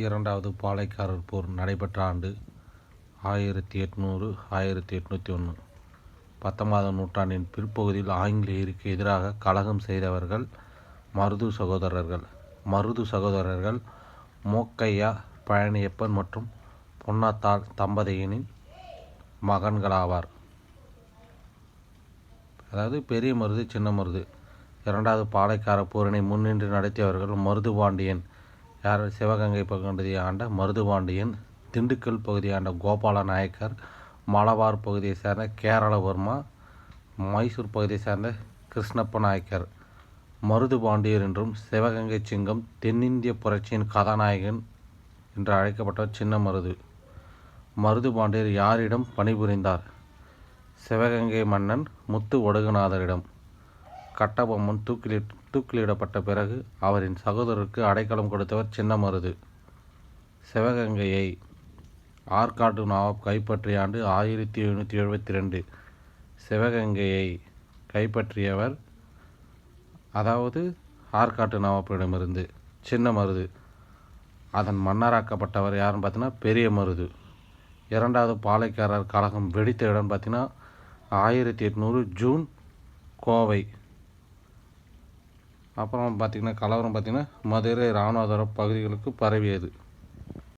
இரண்டாவது பாளையக்காரர் போர் நடைபெற்ற ஆண்டு 1800 1801. 19ஆம் நூற்றாண்டின் பிற்பகுதியில் ஆங்கிலேயருக்கு எதிராக கலகம் செய்தவர்கள் மருது சகோதரர்கள் மோக்கையா பழனியப்பன் மற்றும் பொன்னாத்தாள் தம்பதியினின் மகன்களாவார். அதாவது பெரிய மருது சின்ன மருது. இரண்டாவது பாளையக்கார போரினை முன்னின்று நடத்தியவர்கள் மருதுபாண்டியன். யார்? சிவகங்கை பகுதியை ஆண்ட மருதுபாண்டியன், திண்டுக்கல் பகுதியை ஆண்ட கோபால நாயக்கர், மலபார் பகுதியை சேர்ந்த கேரளவர்மா, மைசூர் பகுதியை சேர்ந்த கிருஷ்ணப்ப நாயக்கர். மருதுபாண்டியர் என்றும் சிவகங்கை சிங்கம், தென்னிந்திய புரட்சியின் கதாநாயகன் என்று அழைக்கப்பட்டவர் சின்ன மருது. மருதுபாண்டியர் யாரிடம் பணிபுரிந்தார்? சிவகங்கை மன்னன் முத்து ஒடுகநாதரிடம். கட்டபொம்மன் தூக்கிலிடப்பட்ட பிறகு அவரின் சகோதரருக்கு அடைக்கலம் கொடுத்தவர் சின்ன மருது. சிவகங்கையை ஆற்காட்டு நவாப் கைப்பற்றிய ஆண்டு 1772. சிவகங்கையை கைப்பற்றியவர், அதாவது ஆற்காட்டு நவாப்பிடமிருந்து சின்ன மருது. அதன் மன்னராக்கப்பட்டவர் யாருன்னு பார்த்தீங்கன்னா பெரிய மருது. இரண்டாவது பாளையக்காரர் கழகம் வெடித்த இடம் பார்த்தீங்கன்னா 1800 ஜூன், கோவை. அப்புறம் பார்த்திங்கன்னா கலவரம் பார்த்திங்கன்னா மதுரை ராமநாதபுரம் பகுதிகளுக்கு பரவியது.